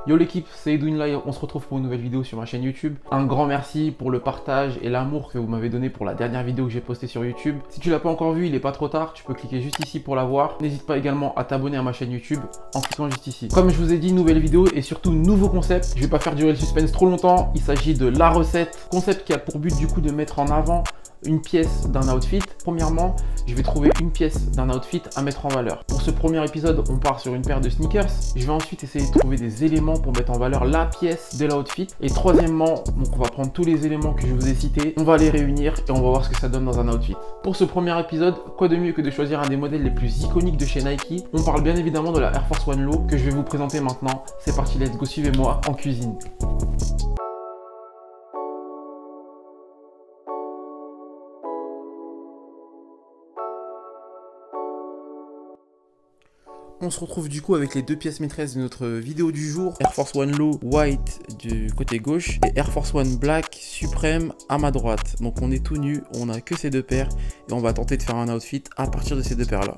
Yo l'équipe, c'est Edwin là, on se retrouve pour une nouvelle vidéo sur ma chaîne YouTube. Un grand merci pour le partage et l'amour que vous m'avez donné pour la dernière vidéo que j'ai postée sur YouTube. Si tu l'as pas encore vue, il est pas trop tard, tu peux cliquer juste ici pour la voir. N'hésite pas également à t'abonner à ma chaîne YouTube en cliquant juste ici. Comme je vous ai dit, nouvelle vidéo et surtout nouveau concept. Je vais pas faire durer le suspense trop longtemps, il s'agit de la recette. Concept qui a pour but du coup de mettre en avant une pièce d'un outfit. Premièrement, je vais trouver une pièce d'un outfit à mettre en valeur. Pour ce premier épisode, on part sur une paire de sneakers. Je vais ensuite essayer de trouver des éléments pour mettre en valeur la pièce de l'outfit. Et troisièmement, donc on va prendre tous les éléments que je vous ai cités, on va les réunir et on va voir ce que ça donne dans un outfit. Pour ce premier épisode, quoi de mieux que de choisir un des modèles les plus iconiques de chez Nike. On parle bien évidemment de la Air Force One Low que je vais vous présenter maintenant. C'est parti, let's go, suivez-moi en cuisine. On se retrouve du coup avec les deux pièces maîtresses de notre vidéo du jour. Air Force One Low White du côté gauche et Air Force One Black Supreme à ma droite. Donc on est tout nu, on n'a que ces deux paires et on va tenter de faire un outfit à partir de ces deux paires là.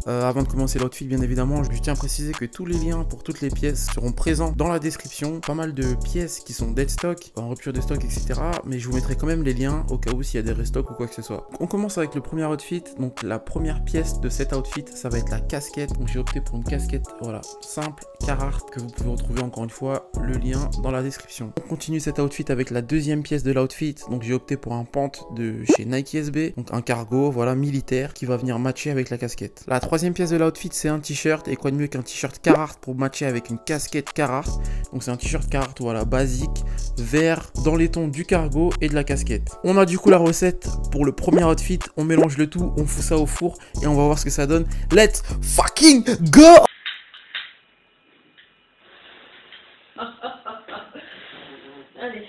Avant de commencer l'outfit, bien évidemment, je tiens à préciser que tous les liens pour toutes les pièces seront présents dans la description. Pas mal de pièces qui sont dead stock, en rupture de stock, etc. Mais je vous mettrai quand même les liens au cas où s'il y a des restocks ou quoi que ce soit. On commence avec le premier outfit. Donc la première pièce de cet outfit, ça va être la casquette. Donc j'ai opté pour une casquette, voilà, simple, Carhartt, que vous pouvez retrouver encore une fois le lien dans la description. On continue cet outfit avec la deuxième pièce de l'outfit. Donc j'ai opté pour un pant de chez Nike SB, donc un cargo, voilà, militaire, qui va venir matcher avec la casquette. La troisième pièce de l'outfit, c'est un t-shirt, et quoi de mieux qu'un t-shirt Carhartt pour matcher avec une casquette Carhartt. Donc c'est un t-shirt Carhartt, voilà, basique, vert, dans les tons du cargo et de la casquette. On a du coup la recette pour le premier outfit, on mélange le tout, on fout ça au four et on va voir ce que ça donne. Let's fucking go! Allez.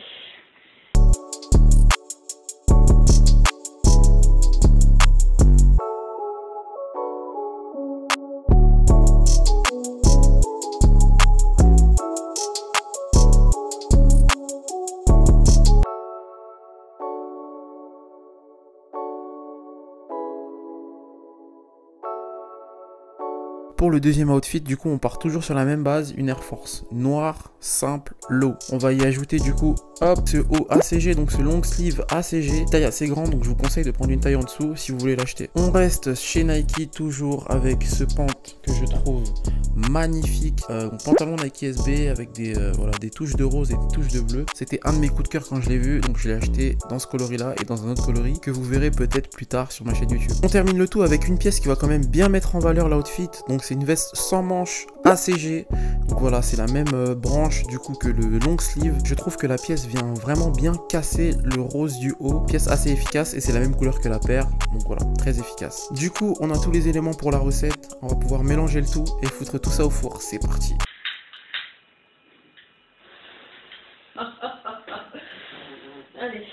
Pour le deuxième outfit, du coup, on part toujours sur la même base, une Air Force noire, simple, low. On va y ajouter du coup, hop, ce haut ACG, donc ce long sleeve ACG, taille assez grande, donc je vous conseille de prendre une taille en dessous si vous voulez l'acheter. On reste chez Nike, toujours avec ce pant que je trouve magnifique, donc pantalon Nike SB avec des, voilà, des touches de rose et des touches de bleu. C'était un de mes coups de cœur quand je l'ai vu, donc je l'ai acheté dans ce coloris là et dans un autre coloris que vous verrez peut-être plus tard sur ma chaîne YouTube. On termine le tout avec une pièce qui va quand même bien mettre en valeur l'outfit, donc c'est une veste sans manches ACG. Donc voilà, c'est la même branche du coup que le long sleeve. Je trouve que la pièce vient vraiment bien casser le rose du haut. Pièce assez efficace et c'est la même couleur que la paire. Donc voilà, très efficace. Du coup, on a tous les éléments pour la recette. On va pouvoir mélanger le tout et foutre tout ça au four. C'est parti. Allez.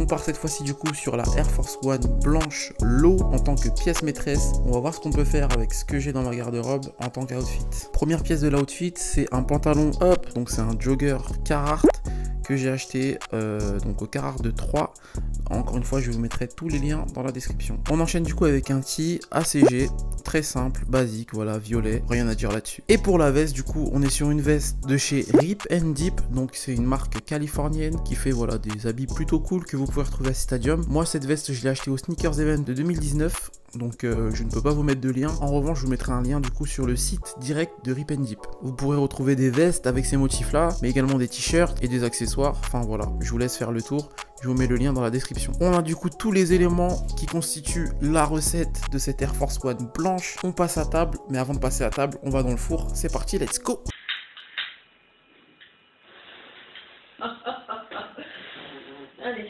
On part cette fois-ci du coup sur la Air Force One blanche low en tant que pièce maîtresse. On va voir ce qu'on peut faire avec ce que j'ai dans ma garde-robe en tant qu'outfit. Première pièce de l'outfit, c'est un pantalon up, donc c'est un jogger Carhartt que j'ai acheté donc au Carhartt de 3. Encore une fois, je vous mettrai tous les liens dans la description. On enchaîne du coup avec un tee ACG, très simple, basique, voilà, violet, rien à dire là-dessus. Et pour la veste, du coup, on est sur une veste de chez Rip and Dip, donc c'est une marque californienne qui fait voilà des habits plutôt cool que vous pouvez retrouver à Stadium. Moi, cette veste, je l'ai achetée au Sneakers Event de 2019. Donc je ne peux pas vous mettre de lien. En revanche, je vous mettrai un lien du coup sur le site direct de Rip and Dip. Vous pourrez retrouver des vestes avec ces motifs là, mais également des t-shirts et des accessoires. Enfin voilà, je vous laisse faire le tour. Je vous mets le lien dans la description. On a du coup tous les éléments qui constituent la recette de cette Air Force One blanche. On passe à table, mais avant de passer à table, on va dans le four. C'est parti, let's go! Allez.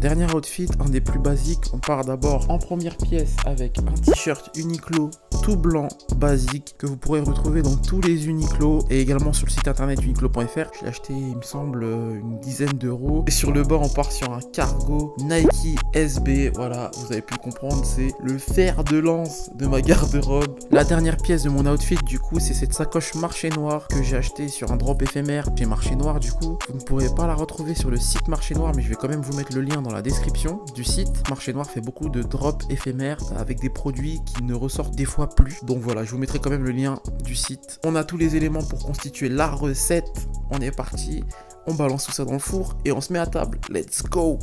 dernier outfit, un des plus basiques. On part d'abord en première pièce avec un t-shirt Uniqlo tout blanc basique que vous pourrez retrouver dans tous les Uniqlo et également sur le site internet uniqlo.fr. Je l'ai acheté, il me semble, une dizaine d'euros. Et sur le bord, on part sur un cargo Nike SB. Voilà, vous avez pu le comprendre, c'est le fer de lance de ma garde-robe. La dernière pièce de mon outfit, du coup, c'est cette sacoche Marché Noir que j'ai acheté sur un drop éphémère chez Marché Noir. Du coup, vous ne pourrez pas la retrouver sur le site Marché Noir, mais je vais quand même vous mettre le lien dans la description du site. Marché Noir fait beaucoup de drops éphémères avec des produits qui ne ressortent des fois plus. Donc voilà, je vous mettrai quand même le lien du site. On a tous les éléments pour constituer la recette. On est parti. On balance tout ça dans le four et on se met à table. Let's go!